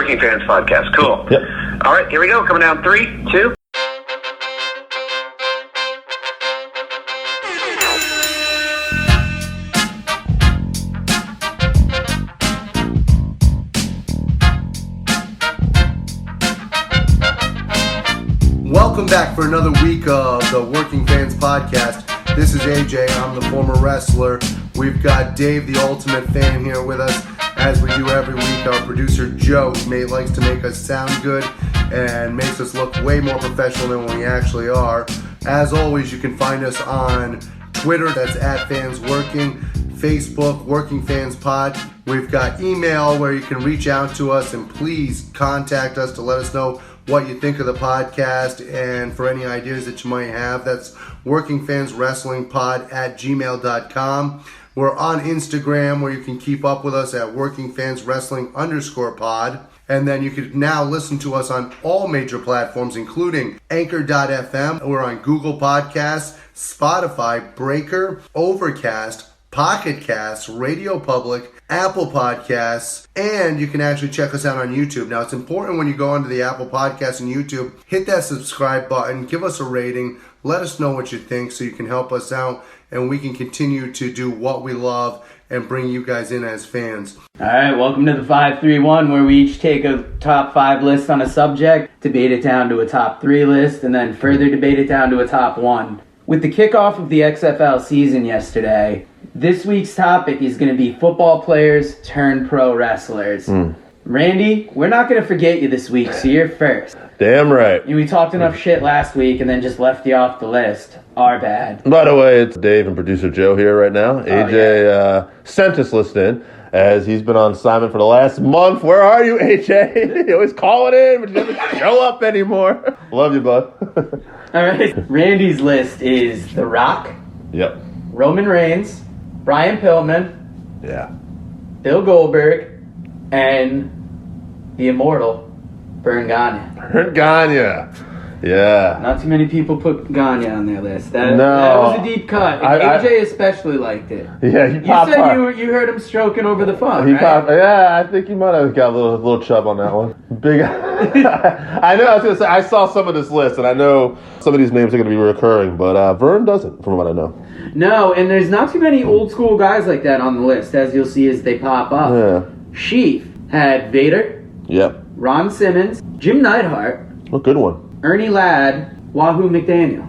Working Fans Podcast. Cool. Yep. All right, here we go. Coming down 3, 2. Welcome back for another week of the Working Fans Podcast. This is AJ. I'm the former wrestler. We've got Dave, the ultimate fan, here with us as we do every week. Our producer Joe likes to make us sound good and makes us look way more professional than we actually are. As always, you can find us on Twitter, that's @FansWorking, Facebook, Working Fans Pod. We've got email where you can reach out to us and please contact us to let us know what you think of the podcast and for any ideas that you might have. That's workingfanswrestlingpod@gmail.com. We're on Instagram where you can keep up with us at workingfanswrestling_pod. And then you can now listen to us on all major platforms, including Anchor.fm. We're on Google Podcasts, Spotify, Breaker, Overcast, Pocket Casts, Radio Public, Apple Podcasts, and you can actually check us out on YouTube. Now, it's important when you go onto the Apple Podcasts and YouTube, hit that subscribe button, give us a rating, let us know what you think so you can help us out and we can continue to do what we love and bring you guys in as fans. All right, welcome to the 531, where we each take a top 5 list on a subject, debate it down to a top 3 list, and then further debate it down to a top 1. With the kickoff of the XFL season yesterday, this week's topic is going to be football players turned pro wrestlers. Randy, we're not going to forget you this week, so you're first. Damn right. We talked enough shit last week and then just left you off the list. Our bad. By the way, it's Dave and producer Joe here right now. AJ sent this list in as he's been on assignment for the last month. Where are you, AJ? You always call it in, but you never show up anymore. Love you, bud. All right. Randy's list is The Rock, Yep. Roman Reigns, Brian Pillman, Yeah. Bill Goldberg, and the immortal Verne Gagne. Verne Gagne. Yeah. Not too many people put Gagne on their list. That No. was a deep cut. And AJ especially liked it. Yeah, he You popped said hard. you heard him stroking over the phone, He right? popped, yeah, I think he might have got a little chub on that one. Big. I know. I was gonna say I saw some of this list, and I know some of these names are gonna be recurring, but Verne doesn't, from what I know. No, and there's not too many old school guys like that on the list, as you'll see as they pop up. Yeah. Sheaf had Vader, Yep. Ron Simmons, Jim Neidhart, A good one. Ernie Ladd, Wahoo McDaniel.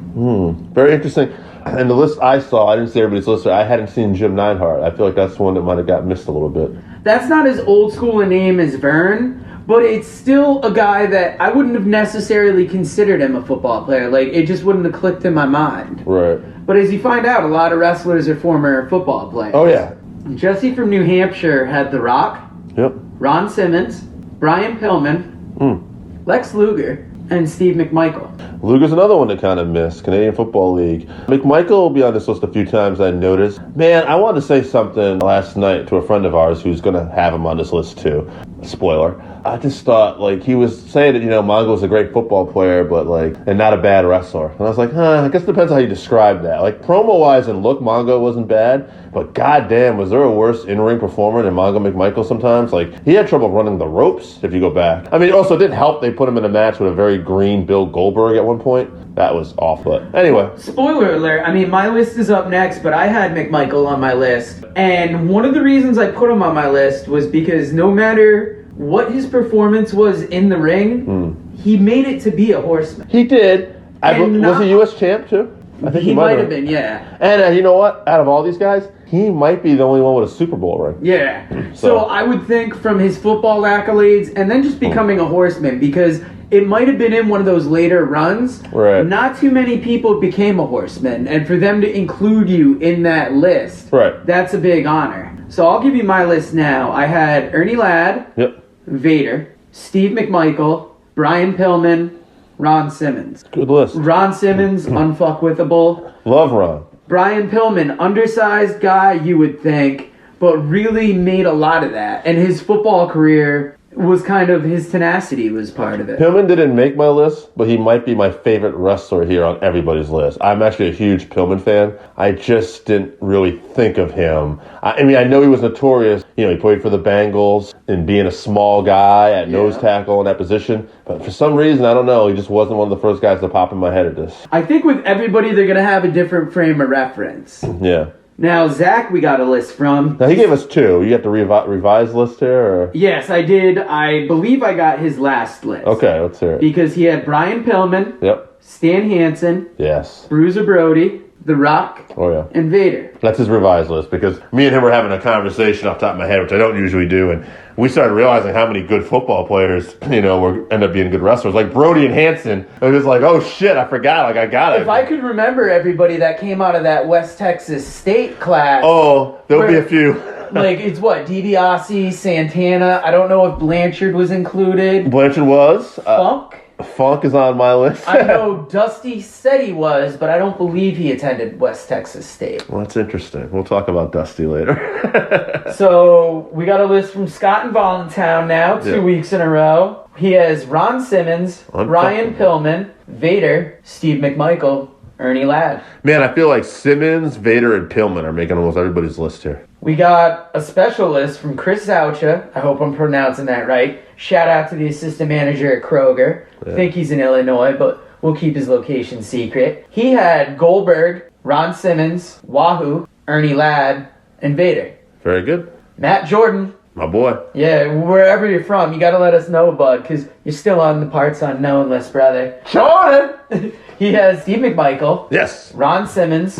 Very interesting. And the list I saw, I didn't see everybody's list. I hadn't seen Jim Neidhart. I feel like that's the one that might have got missed a little bit. That's not as old school a name as Verne, but it's still a guy that I wouldn't have necessarily considered him a football player. Like, it just wouldn't have clicked in my mind. Right. But as you find out, a lot of wrestlers are former football players. Oh, yeah. Jesse from New Hampshire had The Rock, Yep. Ron Simmons, Brian Pillman, Lex Luger, and Steve McMichael. Luger's another one that kind of missed. Canadian Football League. McMichael will be on this list a few times, I noticed. Man, I wanted to say something last night to a friend of ours who's going to have him on this list too. Spoiler. I just thought, like, he was saying that, Mongo's a great football player, but, and not a bad wrestler. And I was like, I guess it depends how you describe that. Like, promo-wise and look, Mongo wasn't bad, but goddamn, was there a worse in-ring performer than Mongo McMichael sometimes? Like, he had trouble running the ropes, if you go back. I mean, also, it didn't help they put him in a match with a very green Bill Goldberg at one point. That was awful. But anyway. Spoiler alert, I mean, my list is up next, but I had McMichael on my list. And one of the reasons I put him on my list was because no matter what his performance was in the ring, he made it to be a horseman. He did. Was he U.S. champ, too? I think He might have been, yeah. And you know what? Out of all these guys, he might be the only one with a Super Bowl ring. Yeah. So I would think from his football accolades and then just becoming a horseman, because it might have been in one of those later runs. Right. Not too many people became a horseman, and for them to include you in that list, Right. that's a big honor. So I'll give you my list now. I had Ernie Ladd, Yep. Vader, Steve McMichael, Brian Pillman, Ron Simmons. Good list. Ron Simmons, unfuckwithable. Love Ron. Brian Pillman, undersized guy, you would think, but really made a lot of that. And his football career was kind of his tenacity was part of it. Pillman didn't make my list, but he might be my favorite wrestler here on everybody's list. I'm actually a huge Pillman fan. I just didn't really think of him. I mean, I know he was notorious. You know, he played for the Bengals and being a small guy at nose tackle in that position. But for some reason, I don't know, he just wasn't one of the first guys to pop in my head at this. I think with everybody, they're going to have a different frame of reference. Yeah. Now, Zach, we got a list from. Now, he gave us two. You got the revised list here? Or? Yes, I did. I believe I got his last list. Okay, let's hear it. Because he had Brian Pillman, Yep. Stan Hansen, Yes. Bruiser Brody, The Rock, Oh, yeah. and Vader. That's his revised list because me and him were having a conversation off the top of my head, which I don't usually do, and we started realizing how many good football players, end up being good wrestlers. Like Brody and Hansen. It was like, oh shit, I forgot. Like, I got it. If I could remember everybody that came out of that West Texas State class. Oh, there'll be a few. Like, it's what? DiBiase, Santana. I don't know if Blanchard was included. Blanchard was. Funk? Funk is on my list. I know Dusty said he was, but I don't believe he attended West Texas State. Well, that's interesting. We'll talk about Dusty later. So, we got a list from Scott and Voluntown now, 2 weeks in a row. He has Ron Simmons, Ryan Pillman, Vader, Steve McMichael, Ernie Ladd. Man, I feel like Simmons, Vader, and Pillman are making almost everybody's list here. We got a special list from Chris Zaucha. I hope I'm pronouncing that right. Shout out to the assistant manager at Kroger. I think he's in Illinois, but we'll keep his location secret. He had Goldberg, Ron Simmons, Wahoo, Ernie Ladd, and Vader. Very good. Matt Jordan. My boy. Yeah, wherever you're from, you gotta let us know, bud, because you're still on the parts unknown list, brother. Jordan! He has Steve McMichael, Yes. Ron Simmons,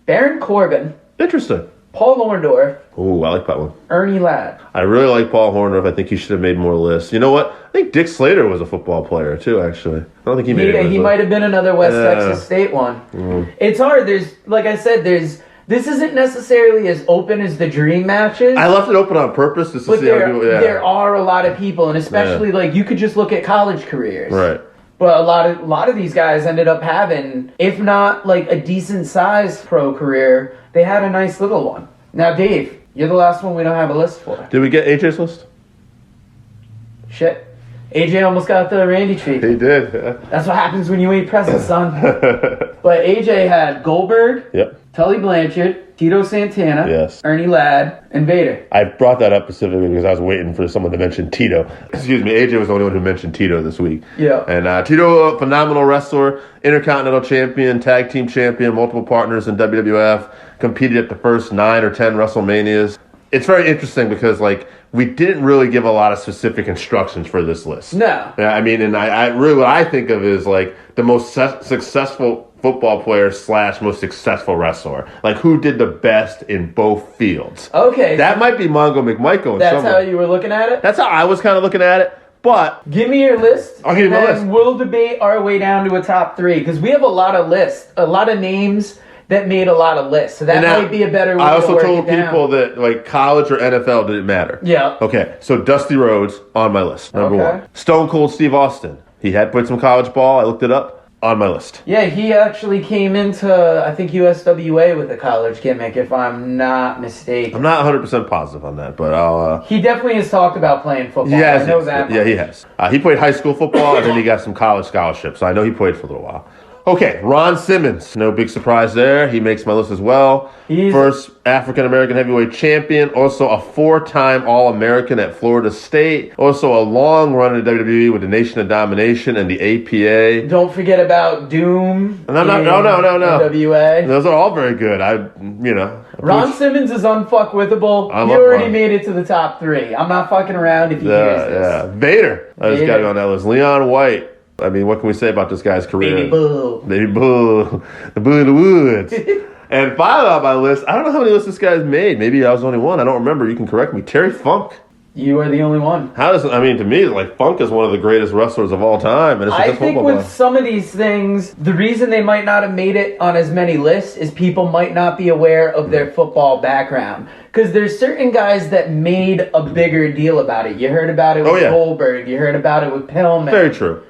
Baron Corbin, Interesting. Paul Orndorff, Ooh, I like that one. Ernie Ladd. I really like Paul Horndorf. I think he should have made more lists. You know what? I think Dick Slater was a football player too, actually. I don't think he made it. He might have been another West Texas State one. It's hard. There's, like I said, this isn't necessarily as open as the dream matches. I left it open on purpose just to but see how people. Yeah. there are a lot of people, and especially like you could just look at college careers. Right. But a lot of these guys ended up having, if not like a decent sized pro career, they had a nice little one. Now, Dave, you're the last one we don't have a list for. Did we get AJ's list? Shit. AJ almost got the Randy treat. He did. That's what happens when you eat presents, son. But AJ had Goldberg, Yep. Tully Blanchard, Tito Santana, Yes. Ernie Ladd, and Vader. I brought that up specifically because I was waiting for someone to mention Tito. Excuse me, AJ was the only one who mentioned Tito this week. Yeah. And Tito, a phenomenal wrestler, Intercontinental Champion, Tag Team Champion, multiple partners in WWF, competed at the first 9 or 10 WrestleManias. It's very interesting because, like, we didn't really give a lot of specific instructions for this list. No. Yeah, I mean, and I really, what I think of is, like, the most successful football player / most successful wrestler. Like, who did the best in both fields? Okay. That might be Mongo McMichael. That's how you were looking at it? That's how I was kind of looking at it. But Give me your list. I'll give you my list. And we'll debate our way down to a top 3. Because we have a lot of lists, a lot of names that made a lot of lists. So that might be a better way I to also work told it down. people that, like, college or NFL didn't matter. Yeah. Okay, so Dusty Rhodes on my list, number Okay. 1. Stone Cold Steve Austin. He had played some college ball. I looked it up. On my list. Yeah, he actually came into, I think, USWA with a college gimmick, if I'm not mistaken. I'm not 100% positive on that, but I'll... He definitely has talked about playing football. Yes, I know that. Yeah, he has. He played high school football, and then he got some college scholarships, so I know he played for a little while. Okay, Ron Simmons. No big surprise there. He makes my list as well. He's First African-American heavyweight champion. Also a 4-time All-American at Florida State. Also a long run in WWE with the Nation of Domination and the APA. Don't forget about Doom. No. NWA. Those are all very good. Ron Simmons is unfuckwithable. I He love already Ron. made it to the top 3. I'm not fucking around if he hears this. Yeah. Vader. I just Vader. got to be on that list. Leon White. I mean, what can we say about this guy's career? Baby Boo. Baby Boo. The Boo in the Woods. And finally on my list, I don't know how many lists this guy's made. Maybe I was the only one. I don't remember. You can correct me. Terry Funk. You are the only one. To me, like, Funk is one of the greatest wrestlers of all time. And it's I just think football with player. some of these things, the reason they might not have made it on as many lists is people might not be aware of their football background. Because there's certain guys that made a bigger deal about it. You heard about it with Goldberg. You heard about it with Pillman. Very true.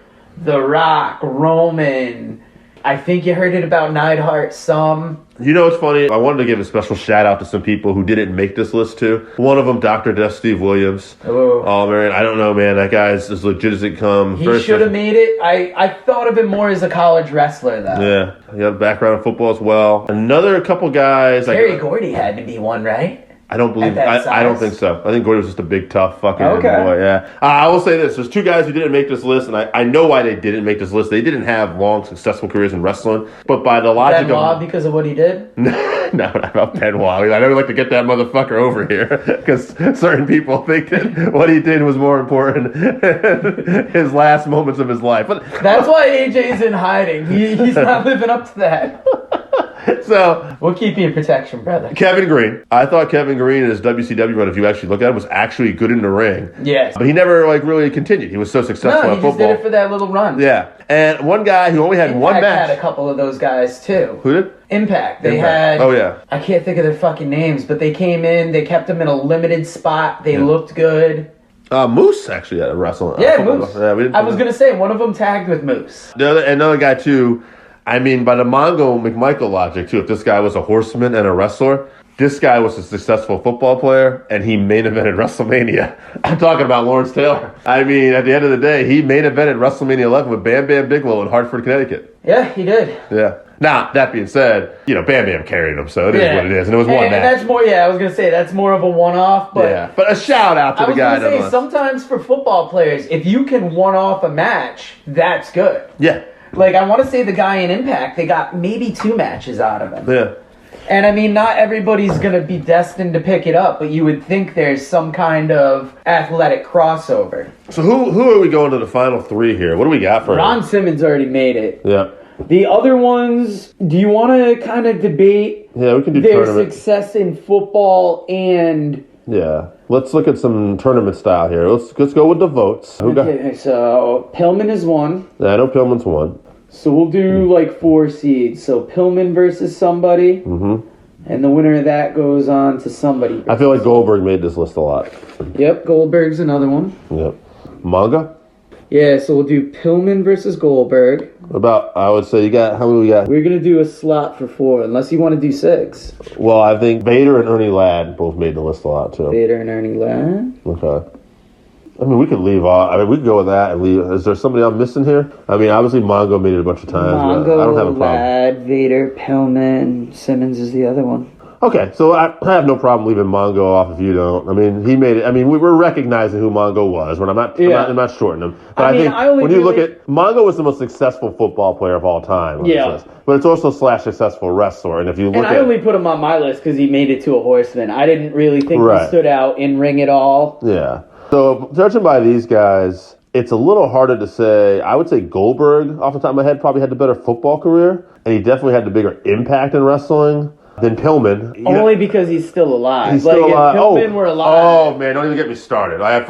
The Rock, Roman. I think you heard it about Neidhart some. You know what's funny? I wanted to give a special shout out to some people who didn't make this list too. One of them, Dr. Death Steve Williams. Oh man, I don't know, man. That guy's as legit as it comes. He should have made it. I thought of him more as a college wrestler, though. Yeah, he had a background in football as well. Another couple guys. Terry Gordy had to be one, right? I don't believe. I don't think so. I think Gordy was just a big, tough fucking boy. Yeah. I will say this: there's two guys who didn't make this list, and I know why they didn't make this list. They didn't have long, successful careers in wrestling, but by the logic Benoit because of what he did. No, not about Benoit. I never like to get that motherfucker over here because certain people think that what he did was more important his last moments of his life. But that's why AJ's in hiding. He's not living up to that. So we'll keep you in protection, brother. Kevin Green. I thought Kevin Green in his WCW run, if you actually look at him, was actually good in the ring. Yes. But he never really continued. He was so successful in football. He just did it for that little run. Yeah. And one guy who only had Impact one match. had a couple of those guys too. Who did? Impact. They had. Oh yeah. I can't think of their fucking names, but they came in. They kept them in a limited spot. They looked good. Moose actually had a wrestling. Yeah, Moose. Yeah, I was gonna say one of them tagged with Moose. Another guy too. I mean, by the Mongo McMichael logic, too, if this guy was a horseman and a wrestler, this guy was a successful football player, and he main evented WrestleMania. I'm talking about Lawrence Taylor. I mean, at the end of the day, he main evented WrestleMania 11 with Bam Bam Bigelow in Hartford, Connecticut. Yeah, he did. Yeah. Now, that being said, Bam Bam carried him, so it is what it is. And it was one match. And that's more, I was going to say, that's more of a one-off. But yeah, but a shout-out to the guy. I was going to say, sometimes for football players, if you can one-off a match, that's good. Yeah. Like, I want to say the guy in Impact, they got maybe 2 matches out of him. Yeah. And, I mean, not everybody's going to be destined to pick it up, but you would think there's some kind of athletic crossover. So who are we going to the final 3 here? What do we got for Ron Simmons already made it. Yeah. The other ones, do you want to kind of debate we can do their tournament. Success in football and... Yeah. Let's look at some tournament style here. Let's go with the votes. Okay, so Pillman is 1. Yeah, I know Pillman's 1. So we'll do 4 seeds. So Pillman versus somebody, and the winner of that goes on to somebody. I feel like Goldberg made this list a lot. Yep, Goldberg's another one. Yep. Manga? Yeah, so we'll do Pillman versus Goldberg. I would say how many we got? We're going to do a slot for 4, unless you want to do 6. Well, I think Vader and Ernie Ladd both made the list a lot, too. Vader and Ernie Ladd. Okay. I mean, we could leave off. I mean, we could go with that and leave. Is there somebody I'm missing here? I mean, obviously, Mongo made it a bunch of times. Mongo, I don't have a problem. Ladd, Vader, Pillman, Simmons is the other one. Okay, so I have no problem leaving Mongo off if you don't. I mean, he made it. I mean, we're recognizing who Mongo was. I'm not shorting him. But I think when you look at Mongo was the most successful football player of all time. But it's also / successful wrestler. And if you look I only put him on my list because he made it to a horseman. I didn't really think he stood out in ring at all. Yeah. So judging by these guys, it's a little harder to say. I would say Goldberg, off the top of my head, probably had the better football career, and he definitely had the bigger impact in wrestling than Pillman. Only because he's still alive. He's still alive. If Pillman were alive. Oh man, don't even get me started. I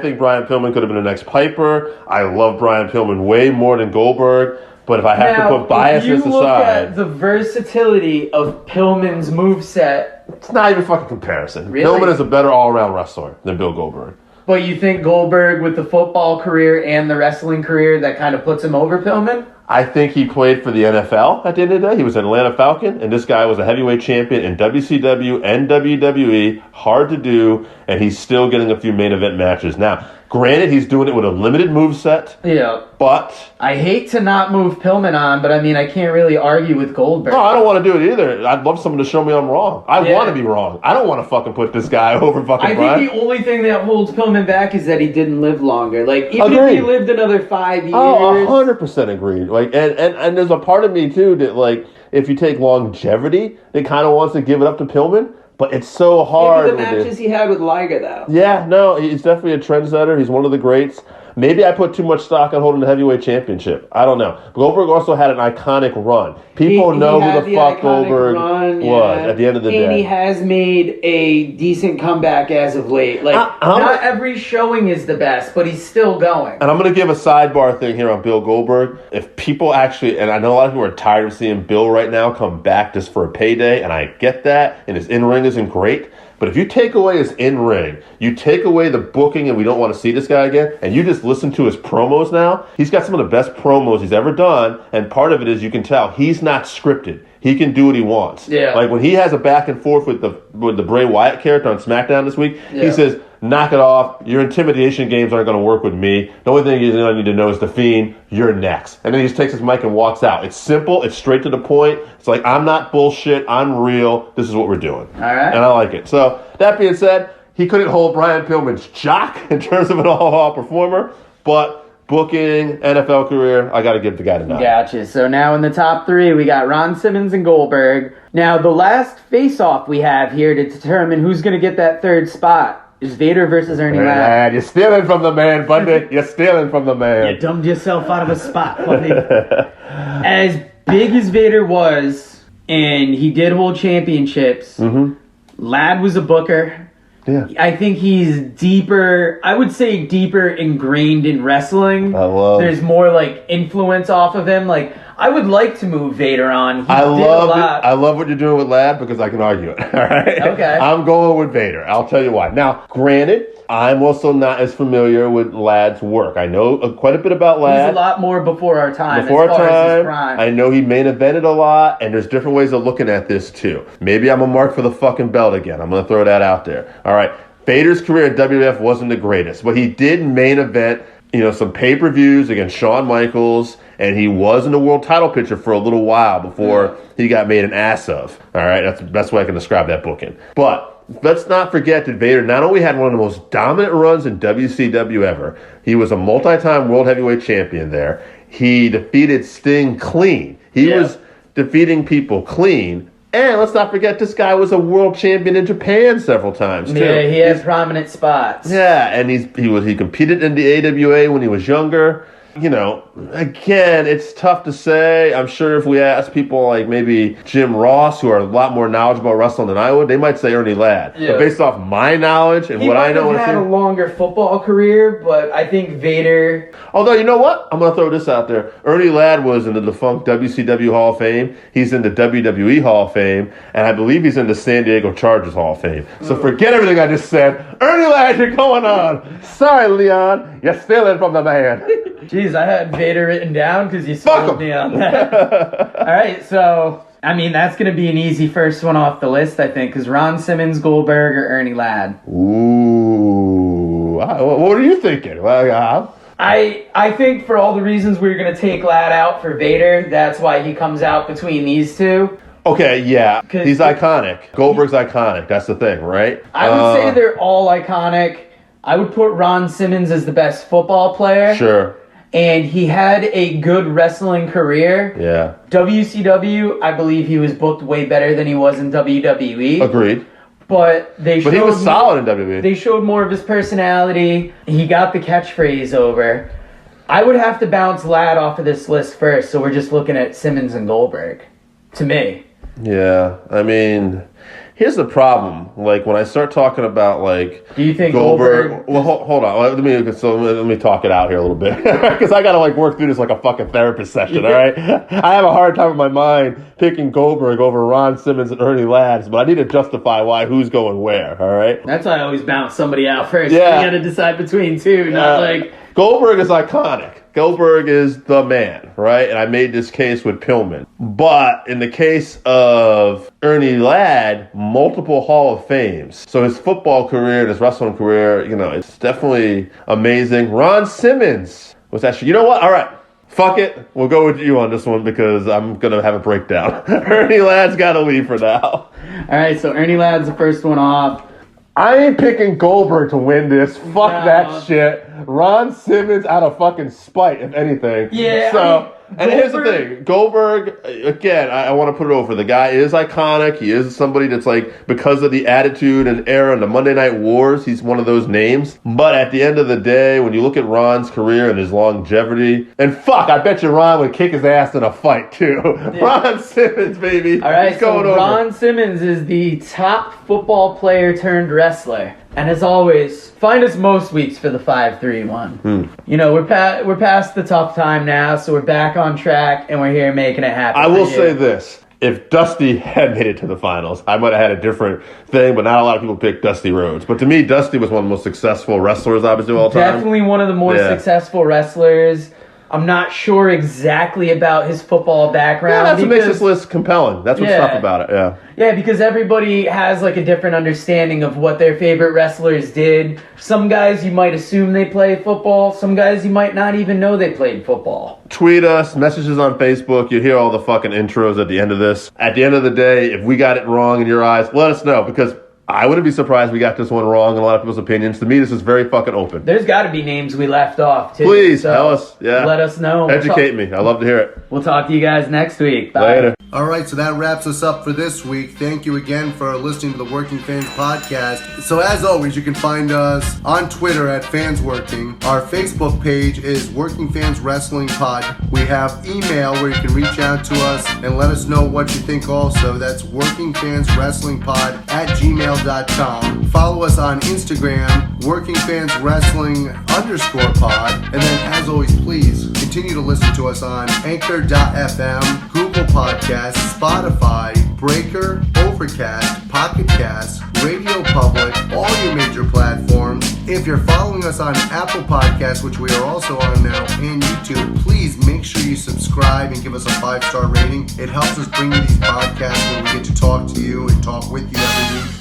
think Brian Pillman could have been the next Piper. I love Brian Pillman way more than Goldberg. But if I have to put biases aside, if you look at the versatility of Pillman's moveset, it's not even fucking comparison. Really? Pillman is a better all-around wrestler than Bill Goldberg. But you think Goldberg, with the football career and the wrestling career, that kind of puts him over Pillman? I think he played for the NFL at the end of the day. He was an Atlanta Falcon, and this guy was a heavyweight champion in WCW and WWE. Hard to do, and he's still getting a few main event matches. Now, granted, he's doing it with a limited moveset. Yeah. But I hate to not move Pillman on, but I mean, I can't really argue with Goldberg. No, I don't want to do it either. I'd love someone to show me I'm wrong. I want to be wrong. I don't want to fucking put this guy over fucking Brian. I think the only thing that holds Pillman back is that he didn't live longer. Like, even if he lived another 5 years. Oh, 100% agreed. Like, and there's a part of me, too, that, like, if you take longevity, it kind of wants to give it up to Pillman. But it's so hard. Maybe the matches he had with Liger, though. Yeah, no, he's definitely a trendsetter. He's one of the greats. Maybe I put too much stock on holding the heavyweight championship. I don't know. Goldberg also had an iconic run. People know who the fuck Goldberg was at the end of the day. And he has made a decent comeback as of late. Like, not every showing is the best, but he's still going. And I'm going to give a sidebar thing here on Bill Goldberg. If people actually, and I know a lot of people are tired of seeing Bill right now come back just for a payday, and I get that, and his in-ring isn't great, But if you take away his in-ring, you take away the booking and we don't want to see this guy again, and you just listen to his promos now, he's got some of the best promos he's ever done, and part of it is you can tell he's not scripted. He can do what he wants. Yeah. Like when he has a back and forth with the Bray Wyatt character on SmackDown this week, Yeah. he says, knock it off. Your intimidation games aren't going to work with me. The only thing you're going to need to know is the Fiend. You're next. And then he just takes his mic and walks out. It's simple. It's straight to the point. It's like, I'm not bullshit. I'm real. This is what we're doing. All right. And I like it. So that being said, he couldn't hold Brian Pillman's jock in terms of an all performer, but booking, NFL career, I got to give the guy the nod. Gotcha. So now in the top 3, we got Ron Simmons and Goldberg. Now, the last face-off we have here to determine who's going to get that 3rd spot is Vader versus Ernie Ladd. You're stealing from the man, Bundy. You're stealing from the man. You dumbed yourself out of a spot, buddy. As big as Vader was, and he did hold championships, Ladd was a booker. Yeah. I think he's deeper, I would say deeper ingrained in wrestling. There's more like influence off of him. Like, I would like to move Vader on. I love what you're doing with Ladd because I can argue it. All right. Okay. I'm going with Vader. I'll tell you why. Now, granted, I'm also not as familiar with Ladd's work. I know quite a bit about Ladd. He's a lot more before our time. Before as far our as his time, prime. I know he main evented a lot, and there's different ways of looking at this too. Maybe I'm a mark for the fucking belt again. I'm going to throw that out there. All right. Vader's career at WWF wasn't the greatest, but he did main event, some pay-per-views against Shawn Michaels, and he was in the world title picture for a little while before he got made an ass of. All right, that's the best way I can describe that booking. But let's not forget that Vader not only had one of the most dominant runs in WCW ever, he was a multi-time world heavyweight champion there. He defeated Sting clean. He was defeating people clean. And let's not forget, this guy was a world champion in Japan several times, too. Yeah, he has prominent spots. Yeah, and he competed in the AWA when he was younger. Again, it's tough to say. I'm sure if we ask people like maybe Jim Ross, who are a lot more knowledgeable about wrestling than I would, they might say Ernie Ladd. Yeah. But based off my knowledge and what I know, he might have had a longer football career, but I think Vader. Although, you know what? I'm going to throw this out there. Ernie Ladd was in the defunct WCW Hall of Fame. He's in the WWE Hall of Fame. And I believe he's in the San Diego Chargers Hall of Fame. So forget everything I just said. Ernie Ladd, you're going on. Sorry, Leon. You're stealing from the man. Jeez, I had Vader written down because you sold me on that. All right, so, that's going to be an easy first one off the list, I think, because Ron Simmons, Goldberg, or Ernie Ladd. Ooh. What are you thinking? I think for all the reasons we were going to take Ladd out for Vader, that's why he comes out between these two. Okay, yeah. He's iconic. Goldberg's iconic. That's the thing, right? I would say they're all iconic. I would put Ron Simmons as the best football player. Sure. And he had a good wrestling career. Yeah. WCW, I believe he was booked way better than he was in WWE. Agreed. But he was solid in WWE. They showed more of his personality. He got the catchphrase over. I would have to bounce Ladd off of this list first, so we're just looking at Simmons and Goldberg. To me. Yeah, here's the problem. Like, when I start talking about, do you think Goldberg... Well, hold on. Let me talk it out here a little bit. Because I got to, work through this like a fucking therapist session, all right? I have a hard time in my mind picking Goldberg over Ron Simmons and Ernie Ladd, but I need to justify who's going where, all right? That's why I always bounce somebody out first. Yeah. You got to decide between two, not Goldberg is iconic. Goldberg is the man, right? And I made this case with Pillman. But in the case of Ernie Ladd, multiple Hall of Fames. So his football career and his wrestling career, it's definitely amazing. Ron Simmons was actually, you know what? All right. Fuck it. We'll go with you on this one because I'm going to have a breakdown. Ernie Ladd's got to leave for now. All right, so Ernie Ladd's the first one off. I ain't picking Goldberg to win this. Fuck that shit. Ron Simmons out of fucking spite, if anything. Yeah. So, here's the thing. Goldberg, again, I want to put it over. The guy is iconic. He is somebody that's because of the attitude and era and the Monday Night Wars, he's one of those names. But at the end of the day, when you look at Ron's career and his longevity, and fuck, I bet you Ron would kick his ass in a fight, too. Yeah. Ron Simmons, baby. All right, he's going so over. Ron Simmons is the top football player turned wrestler. And as always, find us most weeks for the 5-3-1. We're past the tough time now, so we're back on track, and we're here making it happen. I will say this. if Dusty had made it to the finals, I might have had a different thing, but not a lot of people picked Dusty Rhodes. But to me, Dusty was one of the most successful wrestlers, obviously, of all time. Definitely one of the more successful wrestlers. I'm not sure exactly about his football background. Yeah, that's what makes this list compelling. That's what's tough about it, yeah. Yeah, because everybody has like a different understanding of what their favorite wrestlers did. Some guys you might assume they play football. Some guys you might not even know they played football. Tweet us, messages on Facebook. You hear all the fucking intros at the end of this. At the end of the day, if we got it wrong in your eyes, let us know, because I wouldn't be surprised we got this one wrong in a lot of people's opinions. To me, this is very fucking open. There's got to be names we left off, too. Please, so tell us. Yeah. Let us know. Educate me. I love to hear it. We'll talk to you guys next week. Bye. Later. All right, so that wraps us up for this week. Thank you again for listening to the Working Fans Podcast. So as always, you can find us on Twitter at FansWorking. Our Facebook page is Working Fans Wrestling Pod. We have email where you can reach out to us and let us know what you think also. That's workingfanswrestlingpod@gmail.com. Follow us on Instagram, workingfanswrestling_pod. And then as always, please continue to listen to us on Anchor.fm, Google Podcasts, Spotify, Breaker, Overcast, Pocket Cast, Radio Public, all your major platforms. If you're following us on Apple Podcasts, which we are also on now, and YouTube, please make sure you subscribe and give us a 5-star rating. It helps us bring you these podcasts where we get to talk to you and talk with you every week.